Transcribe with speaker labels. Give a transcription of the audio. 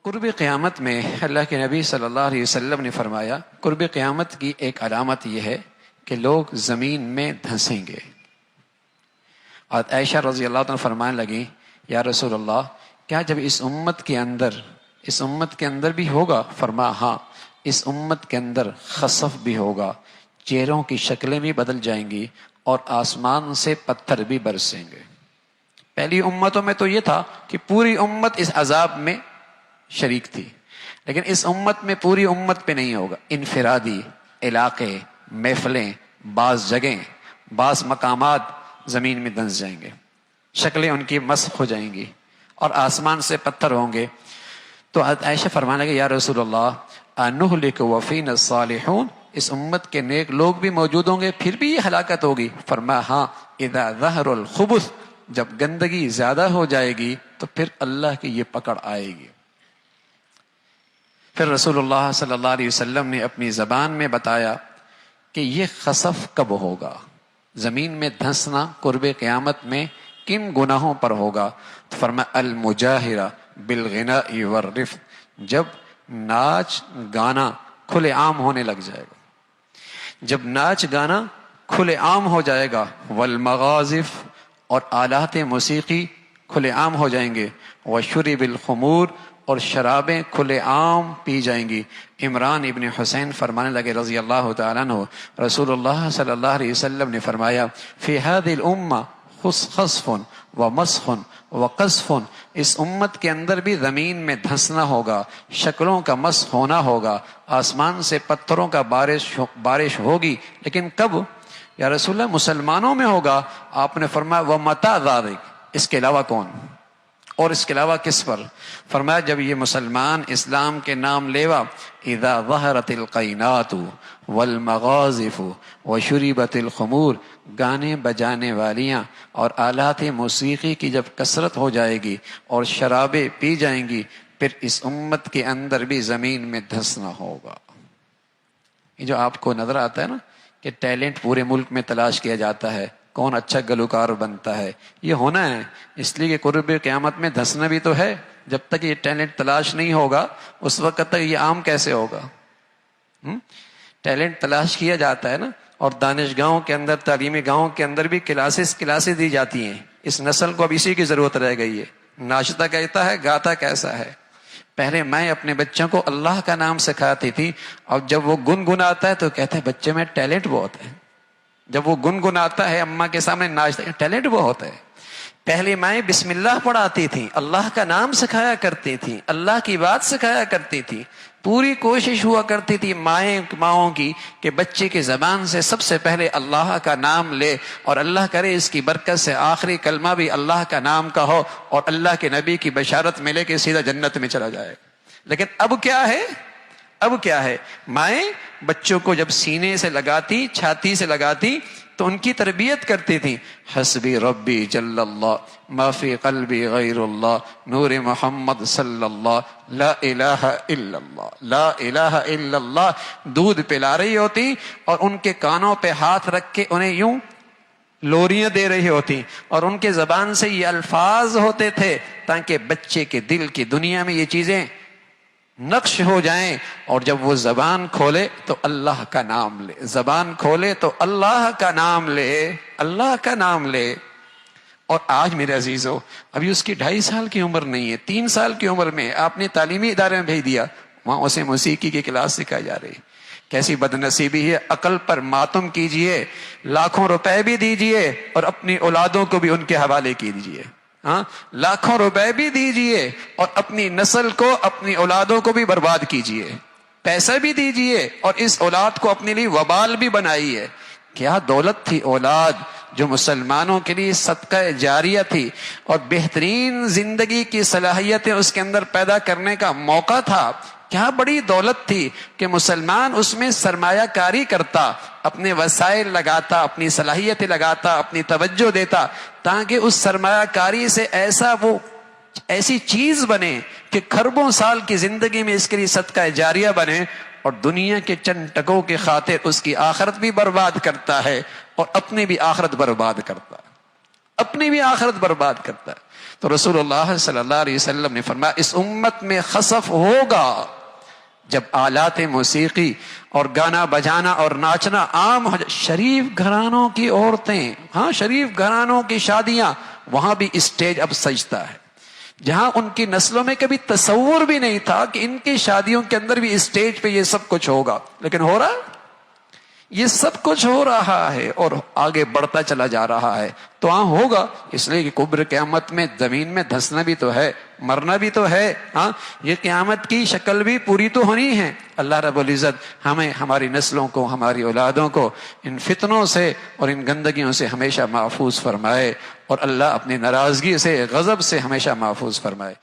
Speaker 1: قرب قیامت میں اللہ کے نبی صلی اللہ علیہ وسلم نے فرمایا قرب قیامت کی ایک علامت یہ ہے کہ لوگ زمین میں دھنسیں گے۔ اور عائشہ رضی اللہ عنہ فرمانے لگی یا رسول اللہ کیا جب اس امت کے اندر بھی ہوگا؟ فرمایا ہاں، اس امت کے اندر خسف بھی ہوگا، چہروں کی شکلیں بھی بدل جائیں گی اور آسمان سے پتھر بھی برسیں گے۔ پہلی امتوں میں تو یہ تھا کہ پوری امت اس عذاب میں شریک تھی، لیکن اس امت میں پوری امت پہ نہیں ہوگا، انفرادی علاقے، محفلیں، بعض جگہیں، بعض مقامات زمین میں دھنس جائیں گے، شکلیں ان کی مسخ ہو جائیں گی اور آسمان سے پتھر ہوں گے۔ تو عائشہ فرمانے لگے یا رسول اللہ انہلک وفینا الصالحون، اس امت کے نیک لوگ بھی موجود ہوں گے پھر بھی یہ ہلاکت ہوگی؟ فرمایا ہاں، اذا ظہر الخبث، جب گندگی زیادہ ہو جائے گی تو پھر اللہ کی یہ پکڑ آئے گی۔ پھر رسول اللہ صلی اللہ علیہ وسلم نے اپنی زبان میں بتایا کہ یہ خسف کب ہوگا، زمین میں دھنسنا قرب قیامت میں کن گناہوں پر ہوگا؟ تو فرمایا المجاہرہ بالغناء والرفث، جب ناچ گانا کھلے عام ہونے لگ جائے گا، جب ناچ گانا کھلے عام ہو جائے گا، والمغازف، اور آلات موسیقی کھلے عام ہو جائیں گے، وشرب الخمور، اور شرابیں کھلے عام پی جائیں گی۔ عمران ابن حسین فرمانے لگے رضی اللہ تعالیٰ عنہ رسول اللہ صلی اللہ علیہ وسلم نے فرمایا فی هذه الامہ خسف ومسخ وقذف، اس امت کے اندر بھی زمین میں دھنسنا ہوگا، شکلوں کا مسخ ہونا ہوگا، آسمان سے پتھروں کا بارش ہوگی، لیکن کب یا رسول اللہ؟ مسلمانوں میں ہوگا۔ آپ نے فرمایا ومتى ذلك، اس کے علاوہ کون اور اس کے علاوہ کس پر؟ فرمایا جب یہ مسلمان اسلام کے نام لیوا، اذا ظہرت القینات والمغازف وشربت الخمور، گانے بجانے والیاں اور آلات موسیقی کی جب کثرت ہو جائے گی اور شرابیں پی جائیں گی، پھر اس امت کے اندر بھی زمین میں دھنسنا ہوگا۔ یہ جو آپ کو نظر آتا ہے نا کہ ٹیلنٹ پورے ملک میں تلاش کیا جاتا ہے، کون اچھا گلوکار بنتا ہے، یہ ہونا ہے اس لیے کہ قرب قیامت میں دھنسنا بھی تو ہے۔ جب تک یہ ٹیلنٹ تلاش نہیں ہوگا اس وقت تک یہ عام کیسے ہوگا؟ ٹیلنٹ تلاش کیا جاتا ہے نا، اور دانشگاہوں کے اندر، تعلیمی گاہوں کے اندر بھی کلاسز دی جاتی ہیں۔ اس نسل کو اب اسی کی ضرورت رہ گئی ہے، ناچتا کیسا ہے، گاتا کیسا ہے۔ پہلے میں اپنے بچوں کو اللہ کا نام سکھاتی تھی، اور جب وہ گنگناتا ہے تو کہتے ہیں بچے میں ٹیلنٹ بہت ہے۔ جب وہ گنگناتا ہے اماں کے سامنے ناچتا ہے، ٹیلنٹ بہت ہے۔ پہلے مائیں بسم اللہ پڑھاتی تھیں، اللہ کا نام سکھایا کرتی تھیں، اللہ کی بات سکھایا کرتی تھی، پوری کوشش ہوا کرتی تھی ماؤں کی کہ بچے کی زبان سے سب سے پہلے اللہ کا نام لے، اور اللہ کرے اس کی برکت سے آخری کلمہ بھی اللہ کا نام کا ہو اور اللہ کے نبی کی بشارت ملے کہ سیدھا جنت میں چلا جائے۔ لیکن اب کیا ہے، مائیں بچوں کو جب سینے سے لگاتی، چھاتی سے لگاتی تو ان کی تربیت کرتی تھی، حسبی ربی جل اللہ ما فی قلبی غیر اللہ نور محمد صلی اللہ لا الہ الا اللہ لا الہ الا اللہ، دودھ پلا رہی ہوتی اور ان کے کانوں پہ ہاتھ رکھ کے انہیں یوں لوریاں دے رہی ہوتی، اور ان کے زبان سے یہ الفاظ ہوتے تھے تاکہ بچے کے دل کی دنیا میں یہ چیزیں نقش ہو جائیں، اور جب وہ زبان کھولے تو اللہ کا نام لے، زبان کھولے تو اللہ کا نام لے، اللہ کا نام لے۔ اور آج میرے عزیزو ابھی اس کی 2.5 سال کی عمر نہیں ہے، 3 سال کی عمر میں آپ نے تعلیمی ادارے میں بھیج دیا، وہاں اسے موسیقی کی کلاس سکھائی جا رہی۔ کیسی بدنصیبی ہے، عقل پر ماتم کیجئے، لاکھوں روپے بھی دیجئے اور اپنی اولادوں کو بھی ان کے حوالے کیجئے، لاکھوں روپے بھی دیجئے اور اپنی نسل کو، اپنی اولادوں کو بھی برباد کیجئے، پیسہ بھی دیجئے اور اس اولاد کو اپنے لیے وبال بھی بنائیے۔ کیا دولت تھی اولاد جو مسلمانوں کے لیے صدقہ جاریہ تھی، اور بہترین زندگی کی صلاحیتیں اس کے اندر پیدا کرنے کا موقع تھا۔ کیا بڑی دولت تھی کہ مسلمان اس میں سرمایہ کاری کرتا، اپنے وسائل لگاتا، اپنی صلاحیتیں لگاتا، اپنی توجہ دیتا، تاکہ اس سرمایہ کاری سے ایسی چیز بنے کہ کھربوں سال کی زندگی میں اس کے لیے صدقہ جاریہ بنے، اور دنیا کے چند ٹکوں کی خاطر اس کی آخرت بھی برباد کرتا ہے اور اپنی بھی آخرت برباد کرتا ہے، اپنی بھی آخرت برباد کرتا ہے۔ تو رسول اللہ صلی اللہ علیہ وسلم نے فرمایا اس امت میں خسف ہوگا جب آلات موسیقی اور گانا بجانا اور ناچنا عام ہو جائے. شریف گھرانوں کی عورتیں، ہاں شریف گھرانوں کی شادیاں، وہاں بھی اسٹیج اب سجتا ہے، جہاں ان کی نسلوں میں کبھی تصور بھی نہیں تھا کہ ان کی شادیوں کے اندر بھی اسٹیج پہ یہ سب کچھ ہوگا، لیکن ہو رہا، یہ سب کچھ ہو رہا ہے اور آگے بڑھتا چلا جا رہا ہے. تو ہاں ہوگا، اس لیے کہ کبر قیامت میں زمین میں دھنسنا بھی تو ہے، مرنا بھی تو ہے. ہاں یہ قیامت کی شکل بھی پوری تو ہونی ہے. اللہ رب العزت ہمیں، ہماری نسلوں کو، ہماری اولادوں کو ان فتنوں سے اور ان گندگیوں سے ہمیشہ محفوظ فرمائے، اور اللہ اپنی ناراضگی سے، غضب سے ہمیشہ محفوظ فرمائے.